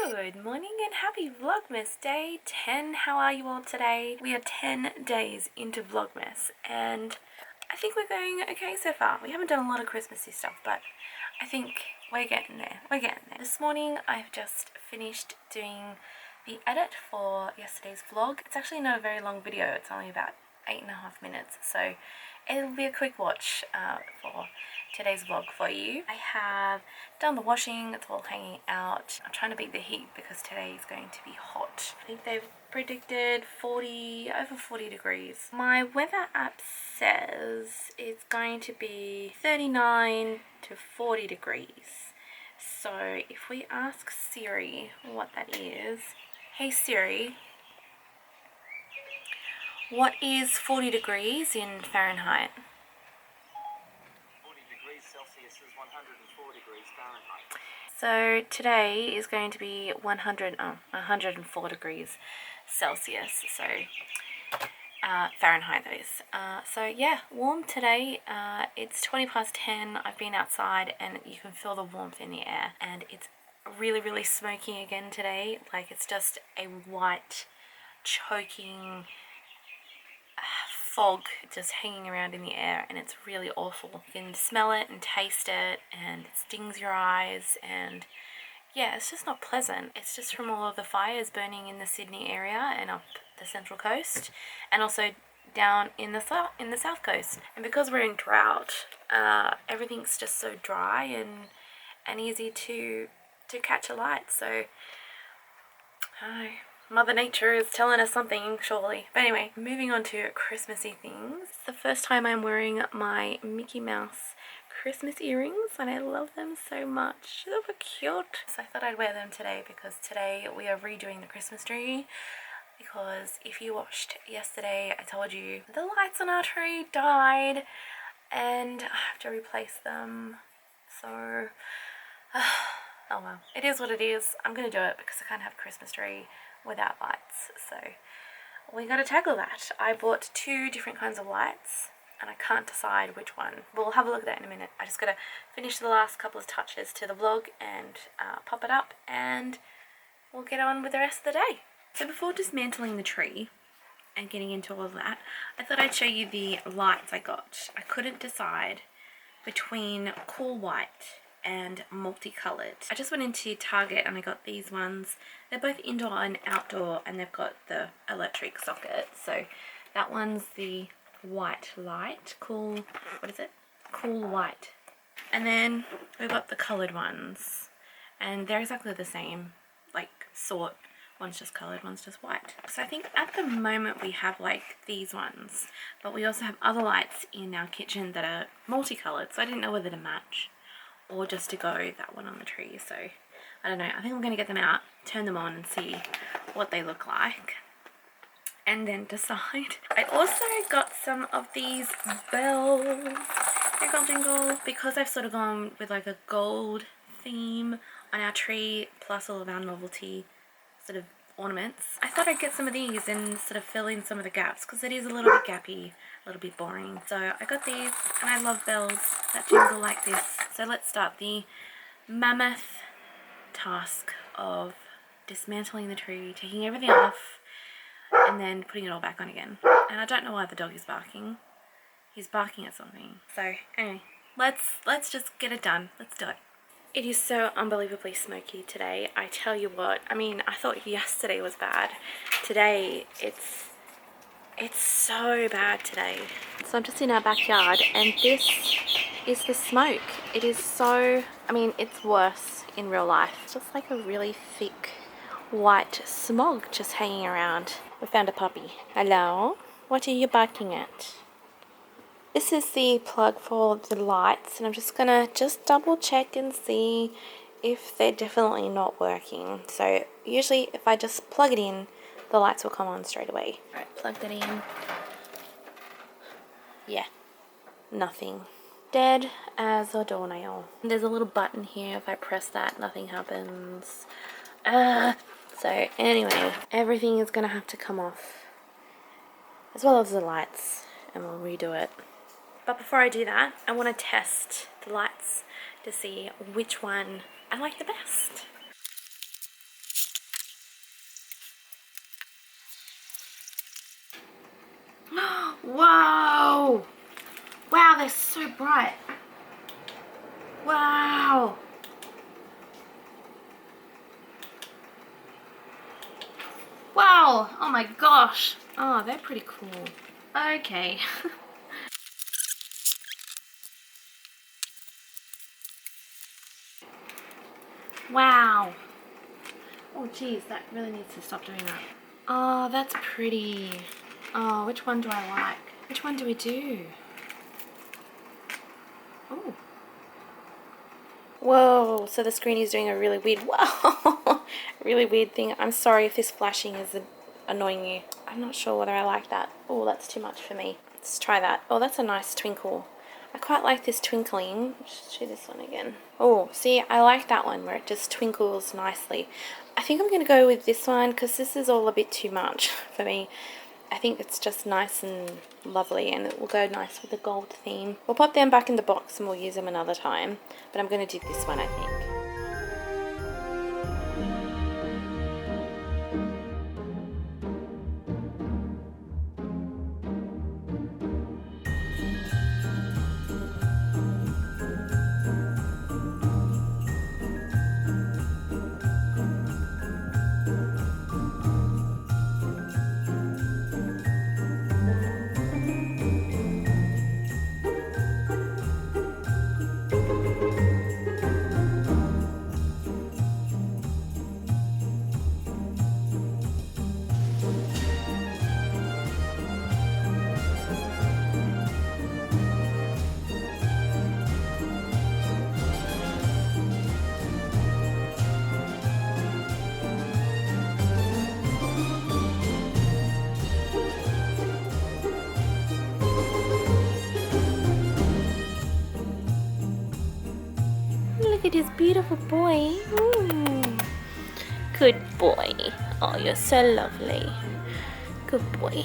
Good morning and happy Vlogmas day 10. How are you all today? We are 10 days into Vlogmas and I think we're going okay so far. We haven't done a lot of Christmassy stuff, but I think we're getting there. This morning I've just finished doing the edit for yesterday's vlog. It's actually not a very long video. It's only about 8.5 minutes, so it'll be a quick watch for today's vlog for you. I have done the washing, it's all hanging out. I'm trying to beat the heat because today is going to be hot. I think they've predicted over 40 degrees. My weather app says it's going to be 39 to 40 degrees. So if we ask Siri what that is, hey Siri, what is 40 degrees in Fahrenheit? 40 degrees Celsius is 104 degrees Fahrenheit. So today is going to be 104 degrees Celsius, so Fahrenheit that is. So yeah, warm today. It's 20 past 10. I've been outside and you can feel the warmth in the air, and it's really smoky again today. Like, it's just a white choking fog just hanging around in the air, and it's really awful. You can smell it and taste it, and it stings your eyes, and yeah, it's just not pleasant. It's just from all of the fires burning in the Sydney area and up the Central Coast, and also down in the south coast. And because we're in drought, everything's just so dry and easy to catch alight. So Mother Nature is telling us something, surely. But anyway, moving on to Christmassy things. It's the first time I'm wearing my Mickey Mouse Christmas earrings, and I love them so much. They're so cute. So I thought I'd wear them today because today we are redoing the Christmas tree. Because if you watched yesterday, I told you the lights on our tree died and I have to replace them. So, oh well, it is what it is. I'm going to do it because I can't have a Christmas tree without lights, so we got to tackle that. I bought 2 different kinds of lights and I can't decide which one. We'll have a look at that in a minute. I just got to finish the last couple of touches to the vlog and pop it up, and we'll get on with the rest of the day. So before dismantling the tree and getting into all of that, I thought I'd show you the lights I got. I couldn't decide between cool white and multicolored. I just went into Target and I got these ones. They're both indoor and outdoor, and they've got the electric socket. So that one's the white light, cool white. And then we've got the colored ones, and they're exactly the same, like sort. One's just colored, one's just white. So I think at the moment we have like these ones, but we also have other lights in our kitchen that are multicolored, so I didn't know whether to match or just to go that one on the tree. So I don't know, I think I'm going to get them out, turn them on and see what they look like, and then decide. I also got some of these bells, jingle, because I've sort of gone with like a gold theme on our tree plus all of our novelty sort of ornaments. I thought I'd get some of these and sort of fill in some of the gaps because it is a little bit gappy, a little bit boring. So I got these, and I love bells that jingle like this. So let's start the mammoth task of dismantling the tree, taking everything off, and then putting it all back on again. And I don't know why the dog is barking. He's barking at something. So anyway, let's just get it done. Let's do it. It is so unbelievably smoky today. I tell you what, I mean, I thought yesterday was bad. Today, it's so bad today. So I'm just in our backyard, and this is the smoke. It is so, I mean, it's worse in real life. It's just like a really thick white smog just hanging around. We found a puppy. Hello? What are you barking at? This is the plug for the lights, and I'm just gonna double check and see if they're definitely not working. So usually if I just plug it in, the lights will come on straight away. Alright, plug that in. Yeah, nothing. Dead as a doornail. There's a little button here. If I press that, nothing happens. So anyway, everything is gonna have to come off, as well as the lights, and we'll redo it. But before I do that, I want to test the lights to see which one I like the best. Whoa! Wow, they're so bright. Wow! Wow! Oh my gosh! Oh, they're pretty cool. Okay. Wow! Oh geez, that really needs to stop doing that. Oh, that's pretty. Oh, which one do I like? Which one do we do? Oh. Whoa, so the screen is doing a really weird, wow, really weird thing. I'm sorry if this flashing is annoying you. I'm not sure whether I like that. Oh, that's too much for me. Let's try that. Oh, that's a nice twinkle. I quite like this twinkling. Let's do this one again. Oh, see, I like that one where it just twinkles nicely. I think I'm going to go with this one because this is all a bit too much for me. I think it's just nice and lovely, and it will go nice with the gold theme. We'll pop them back in the box and we'll use them another time, but I'm going to do this one, I think. Look at this beautiful boy. Good boy. Oh, you're so lovely. Good boy.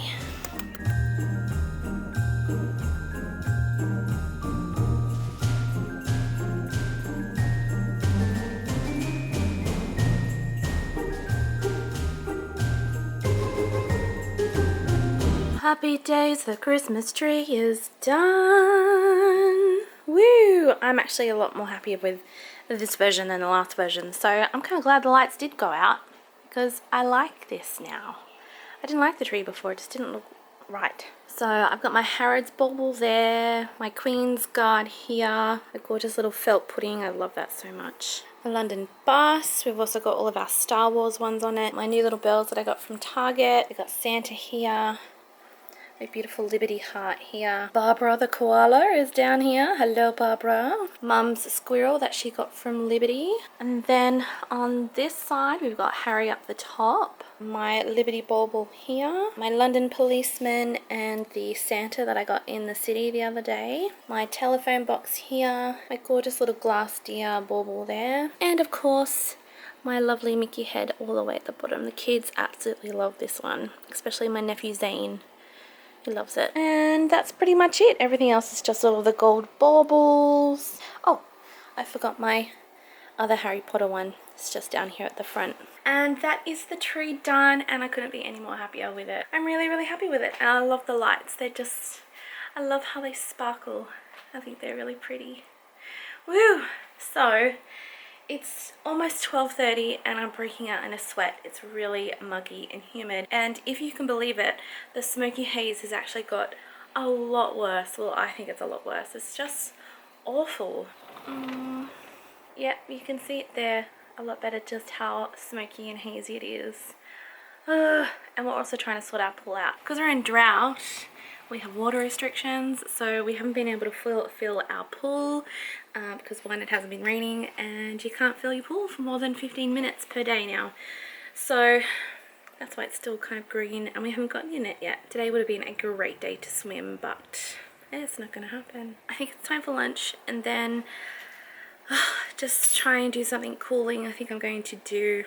Happy days, the Christmas tree is done. Woo! I'm actually a lot more happy with this version than the last version, so I'm kind of glad the lights did go out because I like this now. I didn't like the tree before, it just didn't look right. So I've got my Harrods bauble there, my Queen's Guard here, a gorgeous little felt pudding, I love that so much. A London bus, we've also got all of our Star Wars ones on it, my new little bells that I got from Target, we've got Santa here, a beautiful Liberty heart here. Barbara the koala is down here. Hello, Barbara. Mum's squirrel that she got from Liberty. And then on this side, we've got Harry up the top. My Liberty bauble here. My London policeman and the Santa that I got in the city the other day. My telephone box here. My gorgeous little glass deer bauble there. And of course, my lovely Mickey head all the way at the bottom. The kids absolutely love this one, especially my nephew Zane. He loves it. And that's pretty much it. Everything else is just all of the gold baubles. Oh, I forgot my other Harry Potter one. It's just down here at the front. And that is the tree done, and I couldn't be any more happier with it. I'm really, really happy with it. And I love the lights. They're just, I love how they sparkle. I think they're really pretty. Woo! So, it's almost 12:30 and I'm breaking out in a sweat. It's really muggy and humid. And if you can believe it, the smoky haze has actually got a lot worse. Well, I think it's a lot worse. It's just awful. Yeah, you can see it there a lot better just how smoky and hazy it is. And we're also trying to sort our pool out. Because we're in drought, we have water restrictions, so we haven't been able to fill our pool because one, it hasn't been raining, and you can't fill your pool for more than 15 minutes per day now. So that's why it's still kind of green and we haven't gotten in it yet. Today would have been a great day to swim, but it's not going to happen. I think it's time for lunch and then just try and do something cooling. I think I'm going to do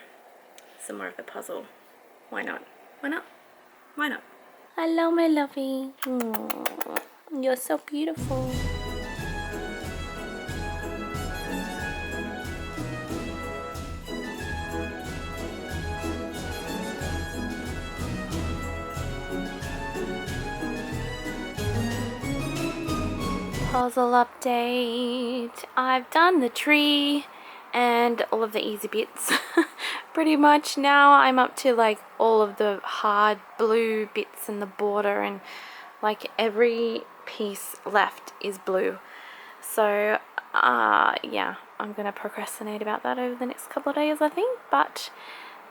some more of the puzzle. Why not? Why not? Why not? Hello, my lovey. Aww, you're so beautiful. Puzzle update. I've done the tree and all of the easy bits. Pretty much now I'm up to like all of the hard blue bits in the border, and like every piece left is blue. So yeah, I'm gonna procrastinate about that over the next couple of days, I think, but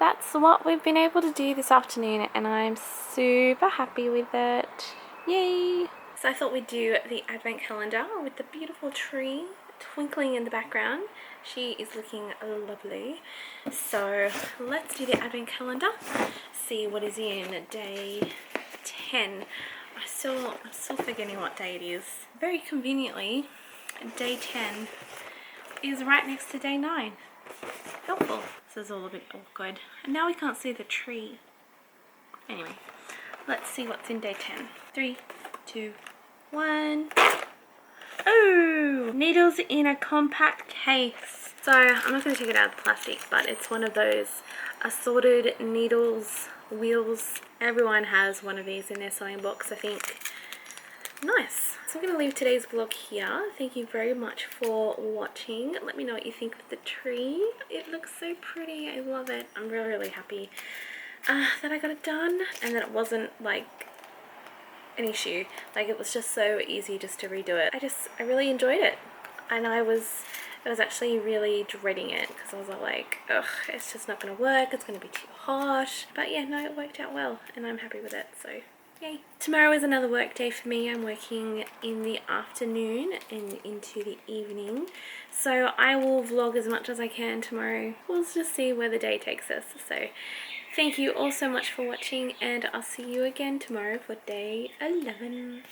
that's what we've been able to do this afternoon and I'm super happy with it. Yay! So I thought we'd do the advent calendar with the beautiful tree twinkling in the background. She is looking lovely. So let's do the advent calendar, see what is in day 10. I'm still forgetting what day it is. Very conveniently, day 10 is right next to day 9. Helpful. This is all a bit awkward. And now we can't see the tree. Anyway, let's see what's in day 10. 3, 2, 1. Oh! Needles in a compact case. So, I'm not going to take it out of the plastic, but it's one of those assorted needles, wheels. Everyone has one of these in their sewing box, I think. Nice. So I'm going to leave today's vlog here. Thank you very much for watching. Let me know what you think of the tree. It looks so pretty. I love it. I'm really, really happy that I got it done and that it wasn't like an issue. Like, it was just so easy just to redo it. I really enjoyed it, and I was actually really dreading it because I was like, ugh, it's just not going to work, it's going to be too hot. But yeah, no, it worked out well and I'm happy with it, so yay. Tomorrow is another work day for me. I'm working in the afternoon and into the evening, so I will vlog as much as I can tomorrow. We'll just see where the day takes us. So thank you all so much for watching, and I'll see you again tomorrow for day 11.